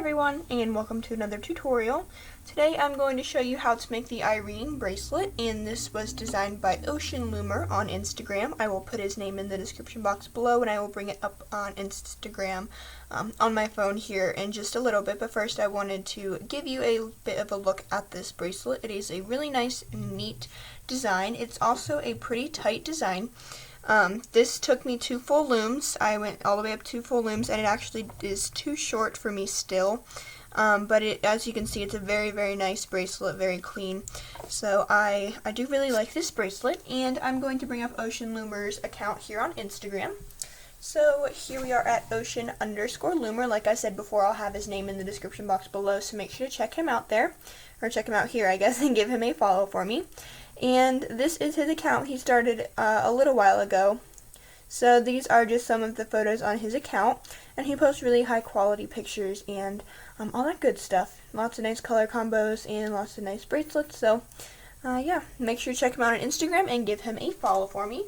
everyone, and welcome to another tutorial. Today I'm going to show you how to make the Eirene bracelet, and this was designed by Ocean Loomer on Instagram. I will put his name in the description box below, and I will bring it up on Instagram on my phone here in just a little bit. But first I wanted to give you a bit of a look at this bracelet. It is a really nice and neat design. It's also a pretty tight design. This took me 2 full looms. I went all the way up 2 full looms, and it actually is too short for me still. But as you can see, it's a very, very nice bracelet, very clean. So I do really like this bracelet, and I'm going to bring up Ocean Loomer's account here on Instagram. So here we are at Ocean_Loomer. Like I said before, I'll have his name in the description box below, so make sure to check him out there, or check him out here, I guess, and give him a follow for me. And this is his account. He started a little while ago. So these are just some of the photos on his account, and he posts really high quality pictures and all that good stuff. Lots of nice color combos and lots of nice bracelets. So yeah, make sure to check him out on Instagram and give him a follow for me.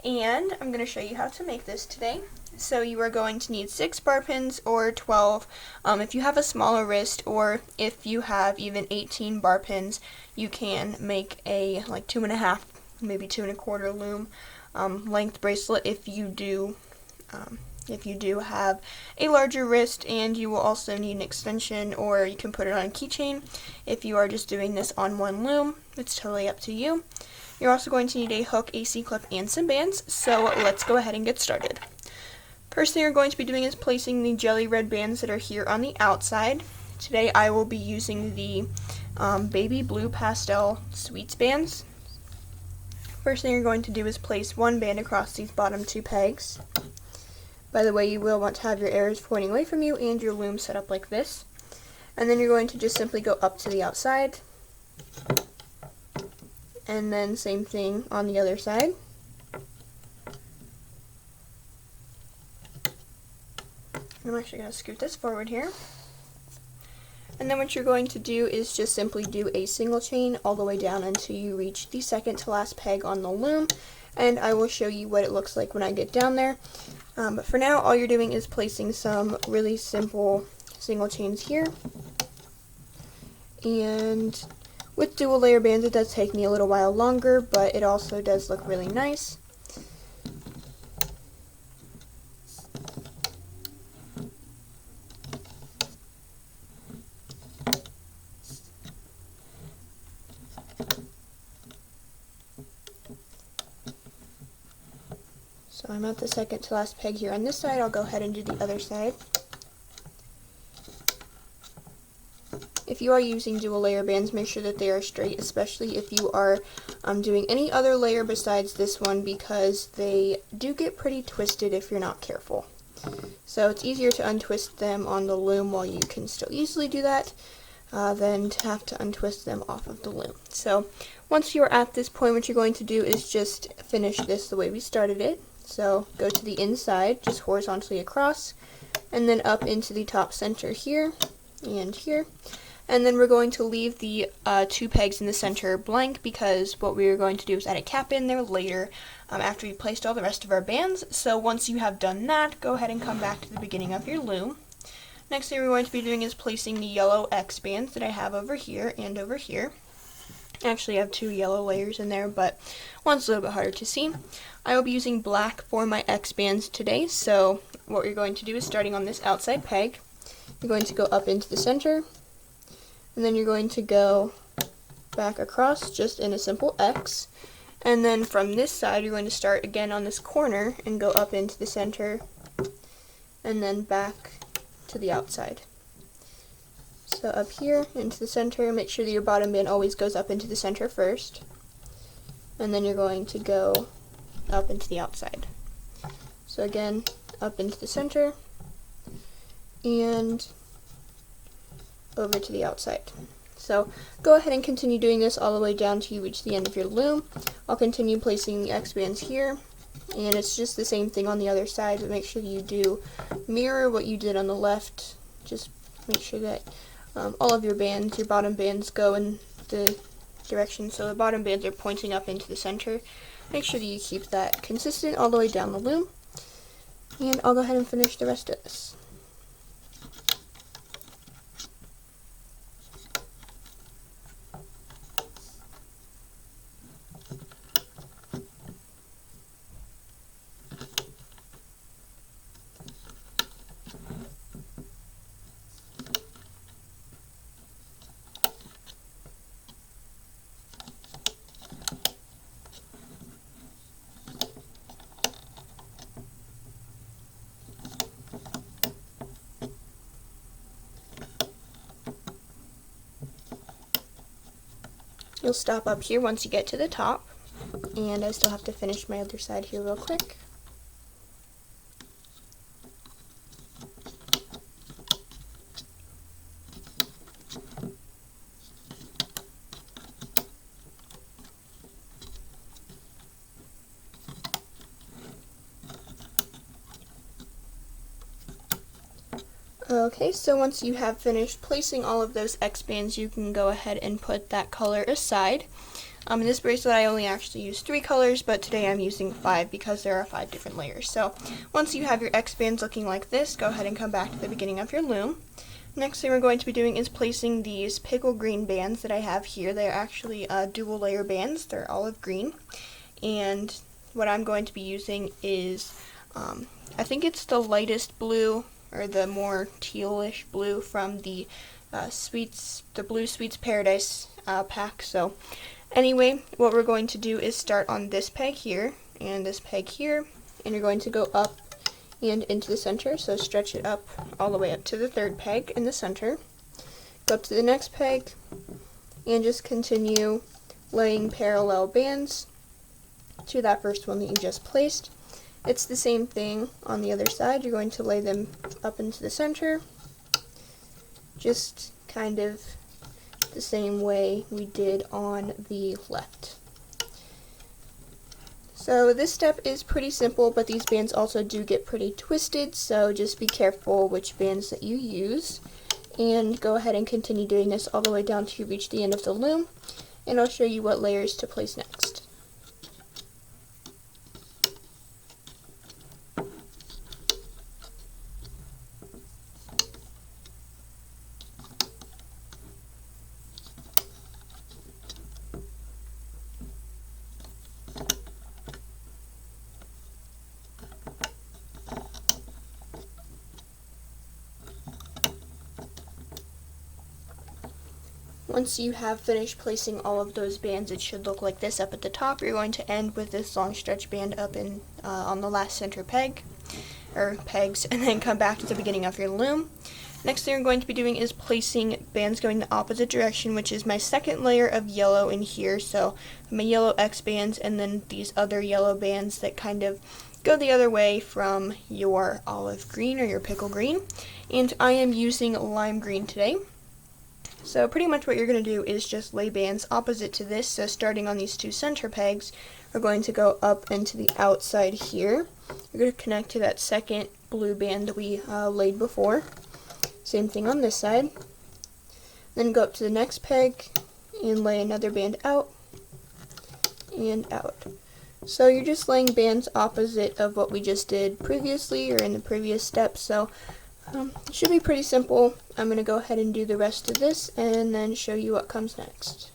And I'm going to show you how to make this today. So you are going to need 6 bar pins or 12. If you have a smaller wrist, or if you have even 18 bar pins, you can make a like 2.5, maybe 2 1/4 loom length bracelet if you do have a larger wrist. And you will also need an extension, or you can put it on a keychain if you are just doing this on one loom. It's totally up to you. You're also going to need a hook, a C-clip, and some bands. So let's go ahead and get started. First thing you're going to be doing is placing the jelly red bands that are here on the outside. Today I will be using the baby blue pastel sweets bands. First thing you're going to do is place one band across these bottom 2 pegs. By the way, you will want to have your arrows pointing away from you and your loom set up like this. And then you're going to just simply go up to the outside. And then same thing on the other side. I'm actually going to scoot this forward here. And then what you're going to do is just simply do a single chain all the way down until you reach the second to last peg on the loom. And I will show you what it looks like when I get down there. But for now, all you're doing is placing some really simple single chains here. And with dual layer bands, it does take me a little while longer, but it also does look really nice. So I'm at the second to last peg here on this side. I'll go ahead and do the other side. If you are using dual layer bands, make sure that they are straight, especially if you are doing any other layer besides this one, because they do get pretty twisted if you're not careful. So it's easier to untwist them on the loom while you can still easily do that than to have to untwist them off of the loom. So once you're at this point, what you're going to do is just finish this the way we started it. So go to the inside, just horizontally across, and then up into the top center here and here. And then we're going to leave the 2 pegs in the center blank, because what we are going to do is add a cap in there later after we've placed all the rest of our bands. So once you have done that, go ahead and come back to the beginning of your loom. Next thing we're going to be doing is placing the yellow X bands that I have over here and over here. Actually, I have 2 yellow layers in there, but one's a little bit harder to see. I will be using black for my X bands today, so what you're going to do is, starting on this outside peg, you're going to go up into the center, and then you're going to go back across just in a simple X, and then from this side you're going to start again on this corner and go up into the center, and then back to the outside. So up here into the center, make sure that your bottom band always goes up into the center first, and then you're going to go up into the outside. So again, up into the center and over to the outside. So go ahead and continue doing this all the way down till you reach the end of your loom. I'll continue placing the X bands here, and it's just the same thing on the other side, but make sure you do mirror what you did on the left. Just make sure that all of your bands, your bottom bands, go in the direction so the bottom bands are pointing up into the center. Make sure that you keep that consistent all the way down the loom. And I'll go ahead and finish the rest of this. You'll stop up here once you get to the top, and I still have to finish my other side here real quick. Okay, so once you have finished placing all of those X bands, you can go ahead and put that color aside. In this bracelet I only actually use 3 colors, but today I'm using 5 because there are 5 different layers. So once you have your X bands looking like this, go ahead and come back to the beginning of your loom. Next thing we're going to be doing is placing these pickle green bands that I have here. They're actually dual layer bands. They're olive green. And what I'm going to be using is, I think it's the lightest blue, or the more tealish blue from the Blue Sweets Paradise pack. So anyway, what we're going to do is start on this peg here, and this peg here, and you're going to go up and into the center, so stretch it up all the way up to the 3rd peg in the center. Go up to the next peg, and just continue laying parallel bands to that first one that you just placed. It's the same thing on the other side. You're going to lay them up into the center, just kind of the same way we did on the left. So this step is pretty simple, but these bands also do get pretty twisted, so just be careful which bands that you use. And go ahead and continue doing this all the way down till you reach the end of the loom, and I'll show you what layers to place next. Once you have finished placing all of those bands, it should look like this up at the top. You're going to end with this long stretch band up in on the last center peg, or pegs, and then come back to the beginning of your loom. Next thing you're going to be doing is placing bands going the opposite direction, which is my 2nd layer of yellow in here. So my yellow X bands, and then these other yellow bands that kind of go the other way from your olive green or your pickle green. And I am using lime green today. So pretty much what you're going to do is just lay bands opposite to this. So starting on these 2 center pegs, we're going to go up into the outside here. You're going to connect to that 2nd blue band that we laid before. Same thing on this side. Then go up to the next peg and lay another band out and out. So you're just laying bands opposite of what we just did previously or in the previous step. So it should be pretty simple. I'm going to go ahead and do the rest of this and then show you what comes next.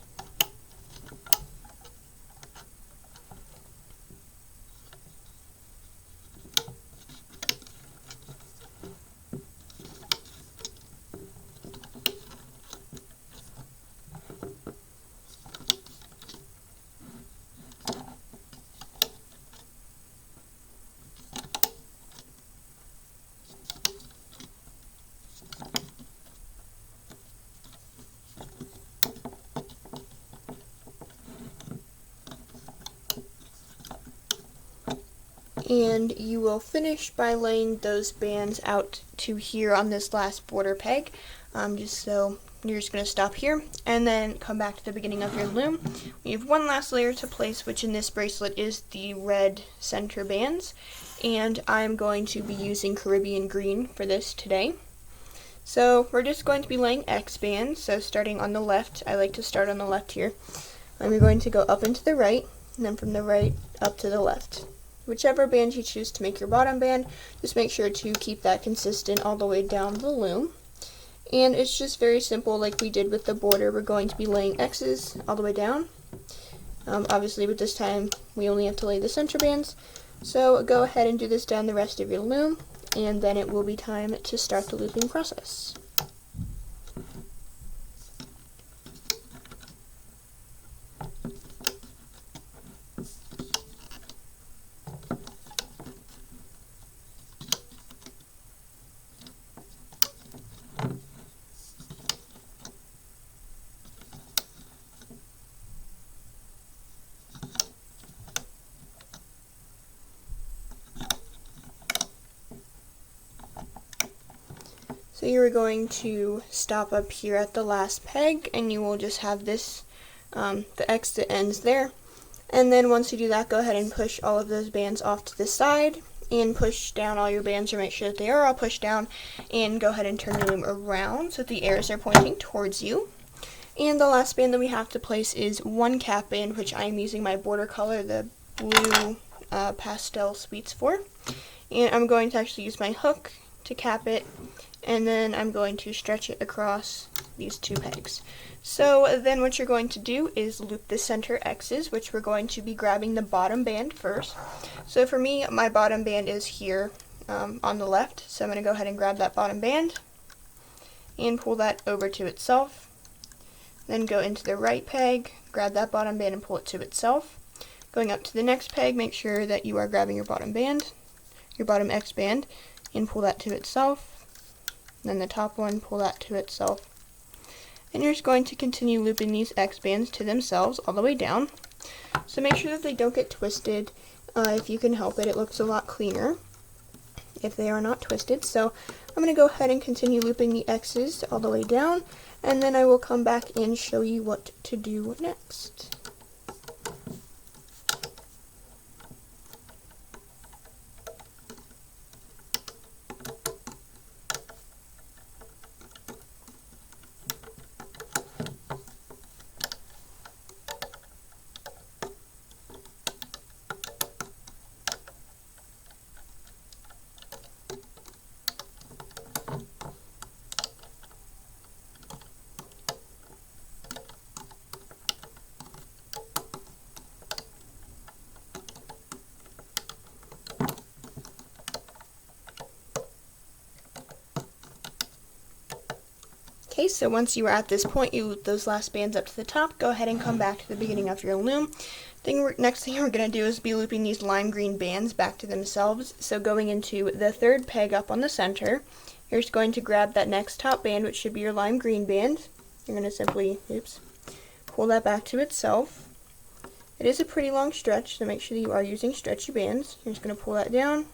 And you will finish by laying those bands out to here on this last border peg. Just so you're just going to stop here and then come back to the beginning of your loom. We have one last layer to place, which in this bracelet is the red center bands, and I'm going to be using Caribbean green for this today. So we're just going to be laying X bands. So starting on the left, I like to start on the left here. And we're going to go up and to the right, and then from the right up to the left. Whichever band you choose to make your bottom band, just make sure to keep that consistent all the way down the loom. And it's just very simple, like we did with the border. We're going to be laying X's all the way down. Obviously with this time we only have to lay the center bands, so go ahead and do this down the rest of your loom, and then it will be time to start the looping process. So you're going to stop up here at the last peg, and you will just have this, the X that ends there. And then once you do that, go ahead and push all of those bands off to the side, and push down all your bands, or make sure that they are all pushed down, and go ahead and turn your loom around so that the arrows are pointing towards you. And the last band that we have to place is one cap band, which I'm using my border color, the blue pastel sweets for. And I'm going to actually use my hook to cap it, and then I'm going to stretch it across these two pegs. So then what you're going to do is loop the center X's, which we're going to be grabbing the bottom band first. So for me, my bottom band is here on the left, so I'm going to go ahead and grab that bottom band and pull that over to itself. Then go into the right peg, grab that bottom band and pull it to itself. Going up to the next peg, make sure that you are grabbing your bottom band, your bottom X band, and pull that to itself. Then the top one, pull that to itself. And you're just going to continue looping these X bands to themselves all the way down. So make sure that they don't get twisted. If you can help it, it looks a lot cleaner if they are not twisted. So I'm going to go ahead and continue looping the X's all the way down, and then I will come back and show you what to do next. Okay, so once you are at this point, you loop those last bands up to the top, go ahead and come back to the beginning of your loom. Next thing we're going to do is be looping these lime green bands back to themselves. So going into the third peg up on the center, you're just going to grab that next top band, which should be your lime green band. You're going to simply, pull that back to itself. It is a pretty long stretch, so make sure that you are using stretchy bands. You're just going to pull that down.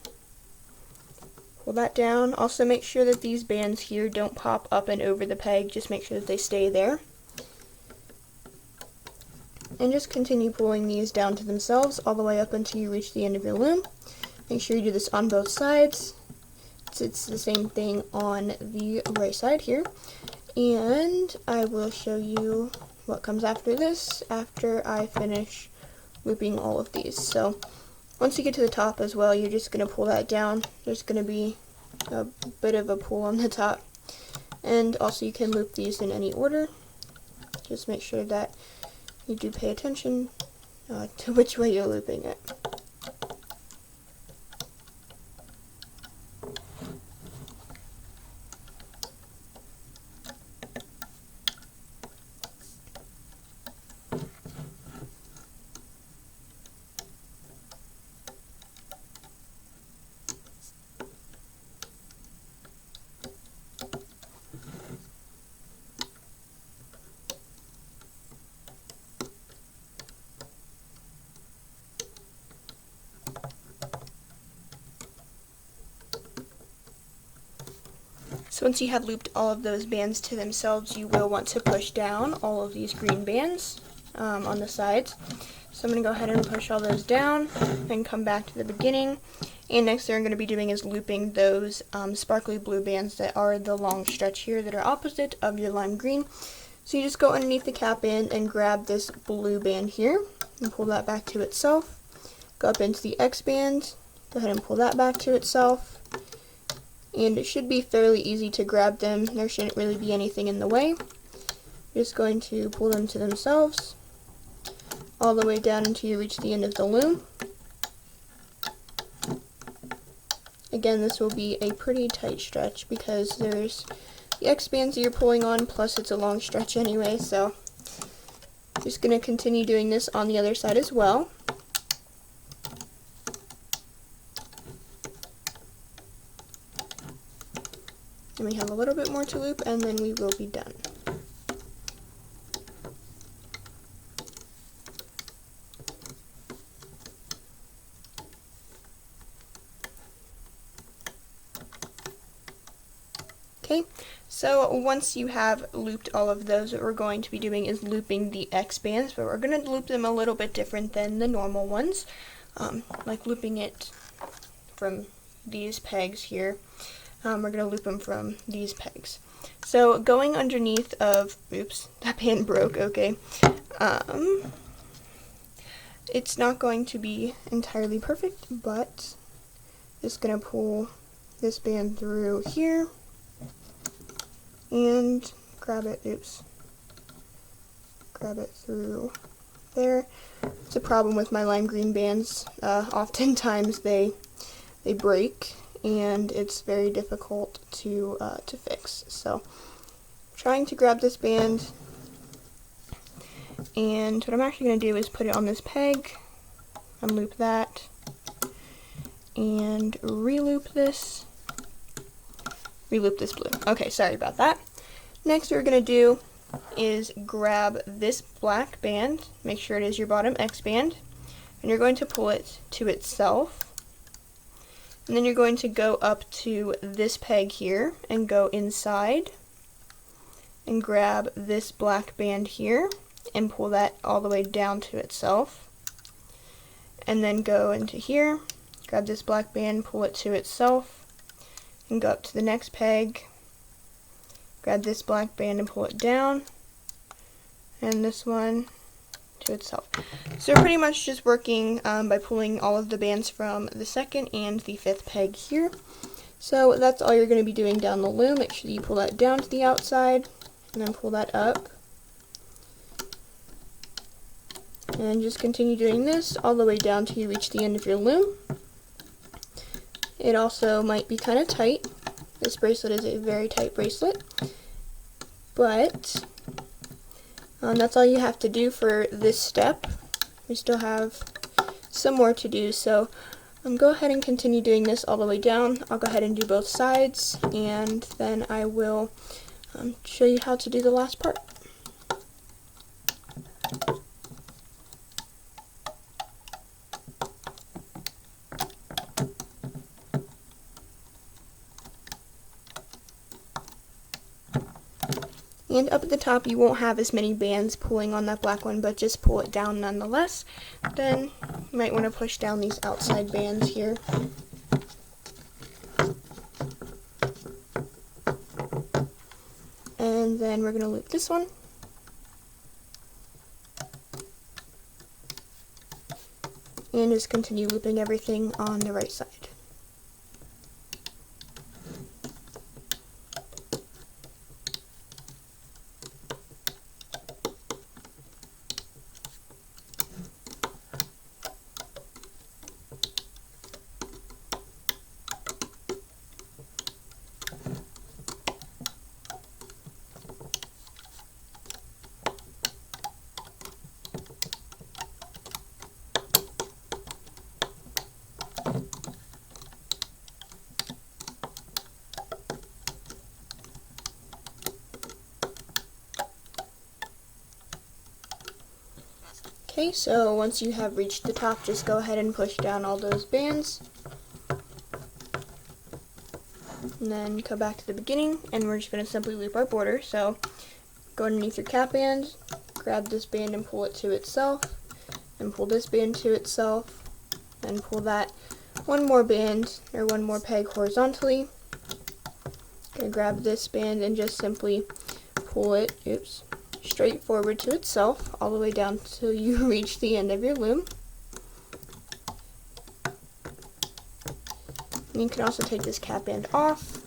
Pull that down. Also make sure that these bands here don't pop up and over the peg, just make sure that they stay there. And just continue pulling these down to themselves all the way up until you reach the end of your loom. Make sure you do this on both sides. It's the same thing on the right side here. And I will show you what comes after this after I finish looping all of these. So once you get to the top as well, you're just going to pull that down. There's going to be a bit of a pull on the top. And also you can loop these in any order. Just make sure that you do pay attention to which way you're looping it. So once you have looped all of those bands to themselves, you will want to push down all of these green bands on the sides. So I'm going to go ahead and push all those down and come back to the beginning. And next thing I'm going to be doing is looping those sparkly blue bands that are the long stretch here that are opposite of your lime green. So you just go underneath the cap band and grab this blue band here and pull that back to itself. Go up into the X band, go ahead and pull that back to itself. And it should be fairly easy to grab them. There shouldn't really be anything in the way. Just going to pull them to themselves all the way down until you reach the end of the loom. Again, this will be a pretty tight stretch because there's the X bands that you're pulling on, plus it's a long stretch anyway, so just going to continue doing this on the other side as well. And we have a little bit more to loop, and then we will be done. Okay, So once you have looped all of those, what we're going to be doing is looping the X bands, but we're going to loop them a little bit different than the normal ones, like looping it from these pegs here. We're going to loop them from these pegs. So going underneath of, oops, that band broke, okay. It's not going to be entirely perfect, but just going to pull this band through here and grab it, grab it through there. It's a problem with my lime green bands. Oftentimes they break, and it's very difficult to fix. So, trying to grab this band, and what I'm actually going to do is put it on this peg, unloop that, and reloop this blue. Okay, sorry about that. Next, what we're going to do is grab this black band, make sure it is your bottom X band, and you're going to pull it to itself. And then you're going to go up to this peg here and go inside and grab this black band here and pull that all the way down to itself. And then go into here, grab this black band, pull it to itself, and go up to the next peg, grab this black band and pull it down, and this one to itself. So we're pretty much just working by pulling all of the bands from the second and the fifth peg here. So that's all you're going to be doing down the loom. Make sure that you pull that down to the outside, and then pull that up. And just continue doing this all the way down till you reach the end of your loom. It also might be kind of tight. This bracelet is a very tight bracelet, but that's all you have to do for this step. We still have some more to do, so go ahead and continue doing this all the way down. I'll go ahead and do both sides, and then I will show you how to do the last part. And up at the top, you won't have as many bands pulling on that black one, but just pull it down nonetheless. Then you might want to push down these outside bands here. And then we're going to loop this one. And just continue looping everything on the right side. Okay, so once you have reached the top, just go ahead and push down all those bands. And then come back to the beginning, and we're just going to simply loop our border. So go underneath your cap band, grab this band and pull it to itself, and pull this band to itself, and pull that one more band, or one more peg horizontally. Gonna grab this band and just simply pull it, straight forward to itself, all the way down till you reach the end of your loom. And you can also take this cap band off.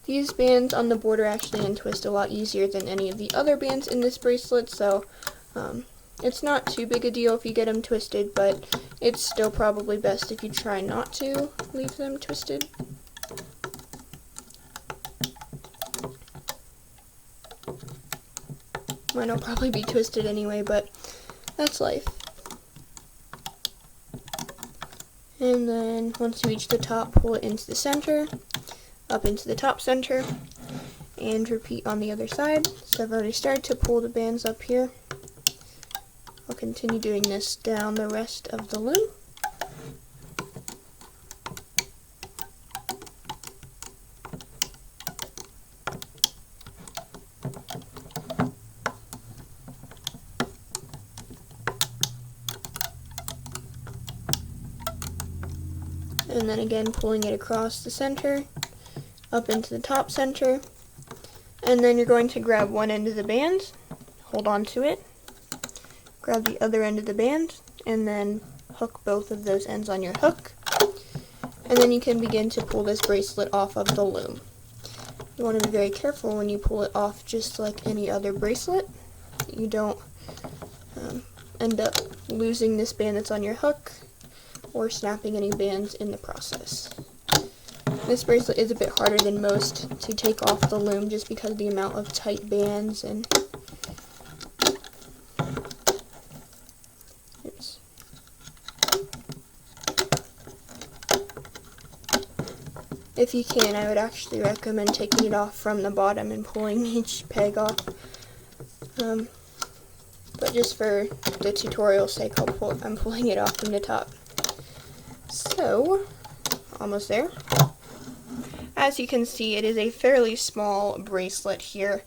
These bands on the border actually untwist a lot easier than any of the other bands in this bracelet, so it's not too big a deal if you get them twisted, but it's still probably best if you try not to leave them twisted. Mine will probably be twisted anyway, but that's life. And then once you reach the top, pull it into the center, up into the top center, and repeat on the other side. So I've already started to pull the bands up here. I'll continue doing this down the rest of the loom. and then again pulling it across the center, up into the top center, and then you're going to grab one end of the band, hold on to it, grab the other end of the band, and then hook both of those ends on your hook, and then you can begin to pull this bracelet off of the loom. You want to be very careful when you pull it off, just like any other bracelet. You don't end up losing this band that's on your hook or snapping any bands in the process. This bracelet is a bit harder than most to take off the loom just because of the amount of tight bands and oops. If you can, I would actually recommend taking it off from the bottom and pulling each peg off. But just for the tutorial's sake, I'm pulling it off from the top. So, almost there. As you can see, it is a fairly small bracelet here.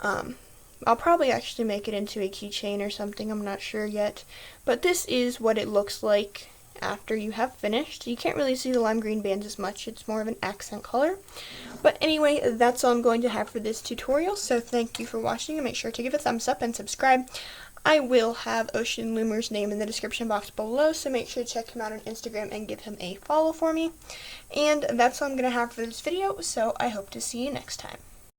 I'll probably actually make it into a keychain or something, I'm not sure yet. But this is what it looks like after you have finished. You can't really see the lime green bands as much, it's more of an accent color. But anyway, that's all I'm going to have for this tutorial, so thank you for watching, and make sure to give a thumbs up and subscribe. I will have Ocean Loomer's name in the description box below, so make sure to check him out on Instagram and give him a follow for me. And that's all I'm going to have for this video, so I hope to see you next time.